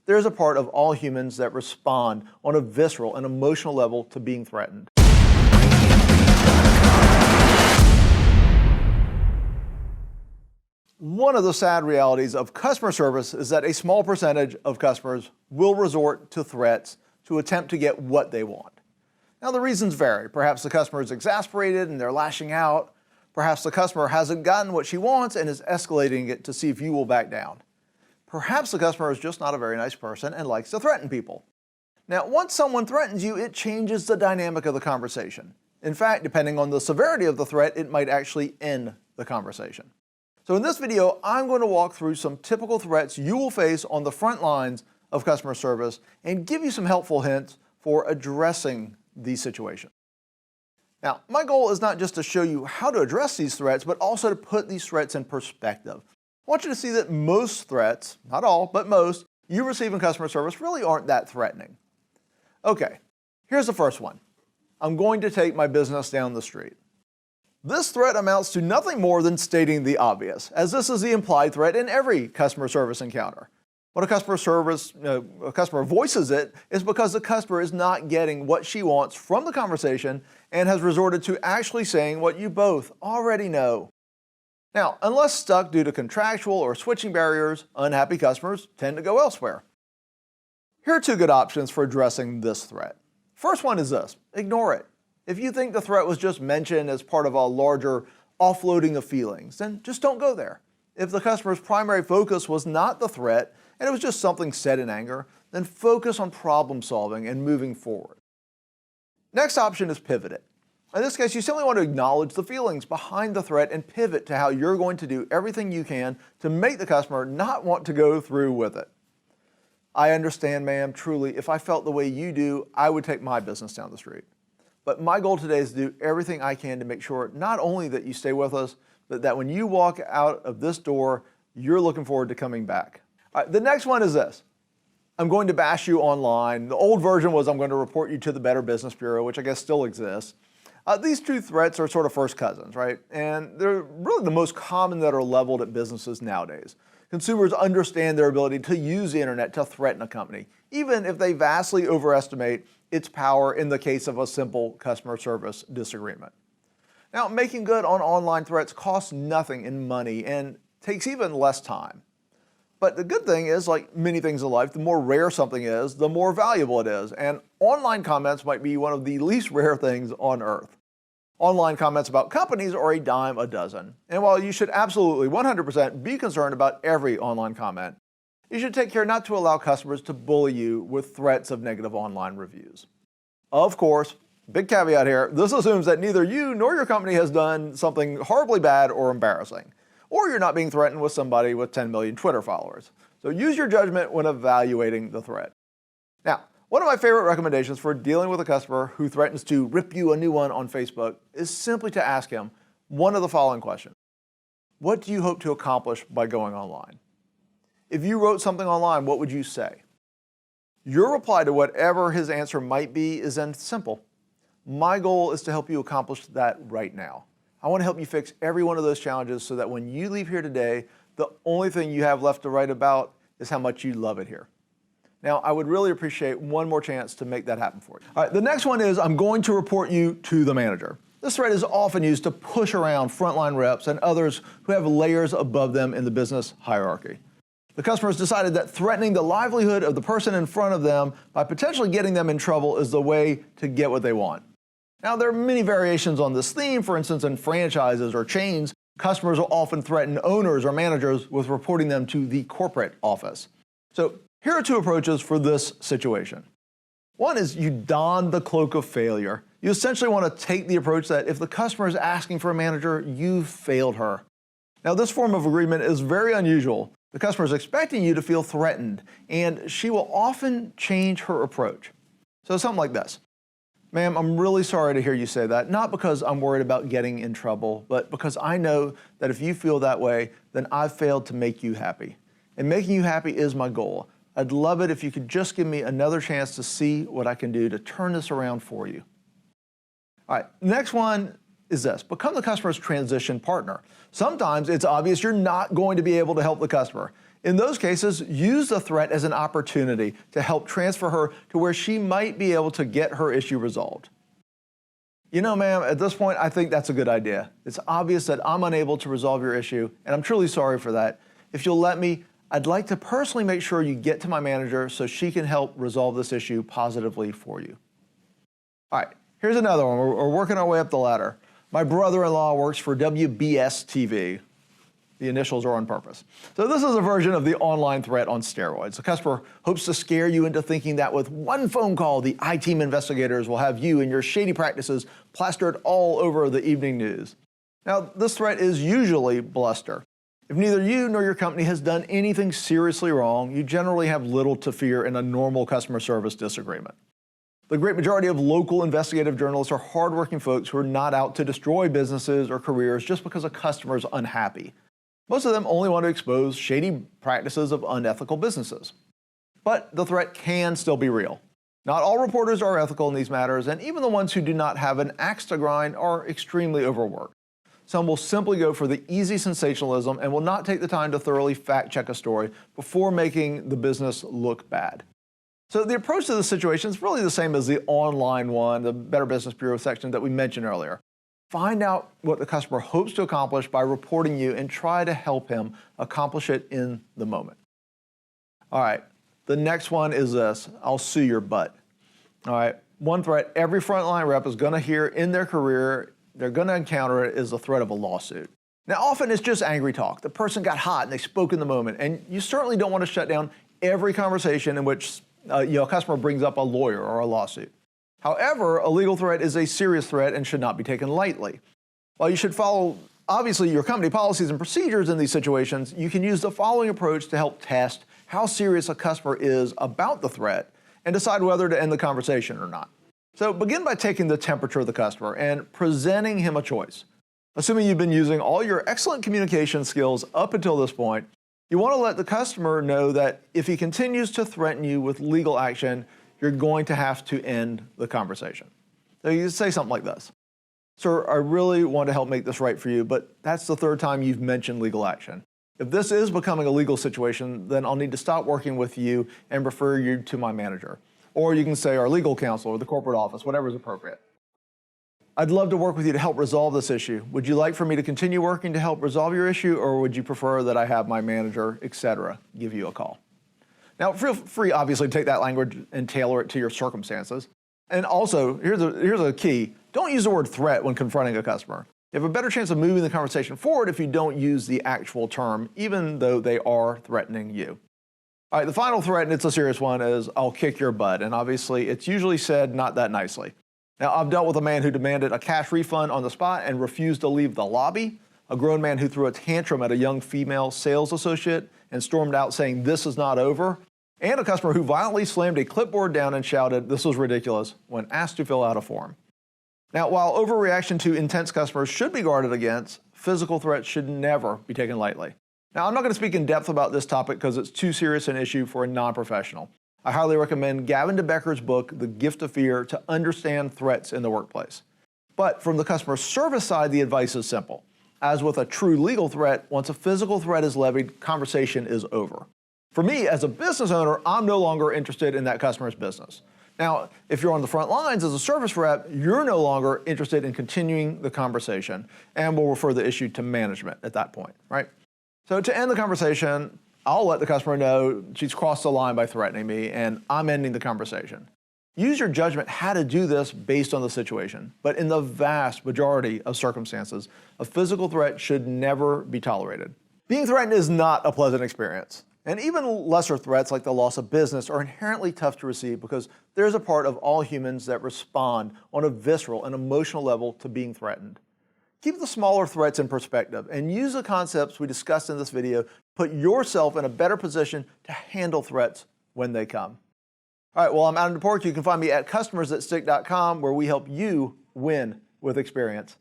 there's a part of all humans that respond on a visceral and emotional level to being threatened. One of the sad realities of customer service is that a small percentage of customers will resort to threats to attempt to get what they want. Now, the reasons vary. Perhaps the customer is exasperated and they're lashing out. Perhaps the customer hasn't gotten what she wants and is escalating it to see if you will back down. Perhaps the customer is just not a very nice person and likes to threaten people. Now, once someone threatens you, it changes the dynamic of the conversation. In fact, depending on the severity of the threat, it might actually end the conversation. So in this video, I'm going to walk through some typical threats you will face on the front lines of customer service and give you some helpful hints for addressing these situations. Now, my goal is not just to show you how to address these threats, but also to put these threats in perspective. I want you to see that most threats, not all, but most, you receive in customer service really aren't that threatening. Okay, here's the first one. I'm going to take my business down the street. This threat amounts to nothing more than stating the obvious, as this is the implied threat in every customer service encounter. When a customer voices it, is because the customer is not getting what she wants from the conversation and has resorted to actually saying what you both already know. Now, unless stuck due to contractual or switching barriers, unhappy customers tend to go elsewhere. Here are two good options for addressing this threat. First one is this: ignore it. If you think the threat was just mentioned as part of a larger offloading of feelings, then just don't go there. If the customer's primary focus was not the threat, and it was just something said in anger, then focus on problem solving and moving forward. Next option is pivot it. In this case, you simply want to acknowledge the feelings behind the threat and pivot to how you're going to do everything you can to make the customer not want to go through with it. I understand, ma'am, truly, if I felt the way you do, I would take my business down the street. But my goal today is to do everything I can to make sure not only that you stay with us, but that when you walk out of this door, you're looking forward to coming back. All right, the next one is this: I'm going to bash you online. The old version was I'm going to report you to the Better Business Bureau, which I guess still exists. These two threats are sort of first cousins, right? And they're really the most common that are leveled at businesses nowadays. Consumers understand their ability to use the internet to threaten a company, even if they vastly overestimate its power in the case of a simple customer service disagreement. Now, making good on online threats costs nothing in money and takes even less time. But the good thing is, like many things in life, the more rare something is, the more valuable it is. And online comments might be one of the least rare things on earth. Online comments about companies are a dime a dozen. And while you should absolutely 100% be concerned about every online comment, you should take care not to allow customers to bully you with threats of negative online reviews. Of course, big caveat here, this assumes that neither you nor your company has done something horribly bad or embarrassing, or you're not being threatened with somebody with 10 million Twitter followers. So use your judgment when evaluating the threat. Now, one of my favorite recommendations for dealing with a customer who threatens to rip you a new one on Facebook is simply to ask him one of the following questions. What do you hope to accomplish by going online? If you wrote something online, what would you say? Your reply to whatever his answer might be is then simple. My goal is to help you accomplish that right now. I want to help you fix every one of those challenges so that when you leave here today, the only thing you have left to write about is how much you love it here. Now, I would really appreciate one more chance to make that happen for you. All right, the next one is I'm going to report you to the manager. This threat is often used to push around frontline reps and others who have layers above them in the business hierarchy. The customer has decided that threatening the livelihood of the person in front of them by potentially getting them in trouble is the way to get what they want. Now, there are many variations on this theme. For instance, in franchises or chains, customers will often threaten owners or managers with reporting them to the corporate office. So here are two approaches for this situation. One is you don the cloak of failure. You essentially want to take the approach that if the customer is asking for a manager, you've failed her. Now, this form of agreement is very unusual. The customer is expecting you to feel threatened, and she will often change her approach. So something like this. Ma'am, I'm really sorry to hear you say that, not because I'm worried about getting in trouble, but because I know that if you feel that way, then I've failed to make you happy. And making you happy is my goal. I'd love it if you could just give me another chance to see what I can do to turn this around for you. All right, next one is this. Become the customer's transition partner. Sometimes it's obvious you're not going to be able to help the customer. In those cases, use the threat as an opportunity to help transfer her to where she might be able to get her issue resolved. You know, ma'am, at this point, I think that's a good idea. It's obvious that I'm unable to resolve your issue, and I'm truly sorry for that. If you'll let me, I'd like to personally make sure you get to my manager so she can help resolve this issue positively for you. All right, here's another one. We're working our way up the ladder. My brother-in-law works for WBS TV. The initials are on purpose. So this is a version of the online threat on steroids. The customer hopes to scare you into thinking that with one phone call, the I-Team investigators will have you and your shady practices plastered all over the evening news. Now, this threat is usually bluster. If neither you nor your company has done anything seriously wrong, you generally have little to fear in a normal customer service disagreement. The great majority of local investigative journalists are hardworking folks who are not out to destroy businesses or careers just because a customer is unhappy. Most of them only want to expose shady practices of unethical businesses. But the threat can still be real. Not all reporters are ethical in these matters, and even the ones who do not have an axe to grind are extremely overworked. Some will simply go for the easy sensationalism and will not take the time to thoroughly fact-check a story before making the business look bad. So the approach to the situation is really the same as the online one, the Better Business Bureau section that we mentioned earlier. Find out what the customer hopes to accomplish by reporting you and try to help him accomplish it in the moment. All right, the next one is this: I'll sue your butt. All right, one threat every frontline rep is gonna hear in their career, they're gonna encounter it, is the threat of a lawsuit. Now, often it's just angry talk. The person got hot and they spoke in the moment, and you certainly don't want to shut down every conversation in which a customer brings up a lawyer or a lawsuit. However, a legal threat is a serious threat and should not be taken lightly. While you should follow, obviously, your company policies and procedures in these situations, you can use the following approach to help test how serious a customer is about the threat and decide whether to end the conversation or not. So begin by taking the temperature of the customer and presenting him a choice. Assuming you've been using all your excellent communication skills up until this point, you want to let the customer know that if he continues to threaten you with legal action, you're going to have to end the conversation. So you say something like this: "Sir, I really want to help make this right for you, but that's the third time you've mentioned legal action. If this is becoming a legal situation, then I'll need to stop working with you and refer you to my manager." Or you can say our legal counsel or the corporate office, whatever is appropriate. "I'd love to work with you to help resolve this issue. Would you like for me to continue working to help resolve your issue, or would you prefer that I have my manager, etc., give you a call?" Now, feel free, obviously, to take that language and tailor it to your circumstances. And also, here's a key: don't use the word threat when confronting a customer. You have a better chance of moving the conversation forward if you don't use the actual term, even though they are threatening you. All right, the final threat, and it's a serious one, is "I'll kick your butt." And obviously, it's usually said not that nicely. Now, I've dealt with a man who demanded a cash refund on the spot and refused to leave the lobby, a grown man who threw a tantrum at a young female sales associate and stormed out saying, "This is not over," and a customer who violently slammed a clipboard down and shouted, "This was ridiculous," when asked to fill out a form. Now, while overreaction to intense customers should be guarded against, physical threats should never be taken lightly. Now, I'm not going to speak in depth about this topic because it's too serious an issue for a non-professional. I highly recommend Gavin DeBecker's book, The Gift of Fear, to understand threats in the workplace. But from the customer service side, the advice is simple. As with a true legal threat, once a physical threat is levied, conversation is over. For me, as a business owner, I'm no longer interested in that customer's business. Now, if you're on the front lines as a service rep, you're no longer interested in continuing the conversation, and we'll refer the issue to management at that point, right? So to end the conversation, I'll let the customer know she's crossed the line by threatening me, and I'm ending the conversation. Use your judgment how to do this based on the situation, but in the vast majority of circumstances, a physical threat should never be tolerated. Being threatened is not a pleasant experience, and even lesser threats like the loss of business are inherently tough to receive because there's a part of all humans that respond on a visceral and emotional level to being threatened. Keep the smaller threats in perspective and use the concepts we discussed in this video to put yourself in a better position to handle threats when they come. All right, well, I'm Adam Toporek. You can find me at customersthatstick.com, where we help you win with experience.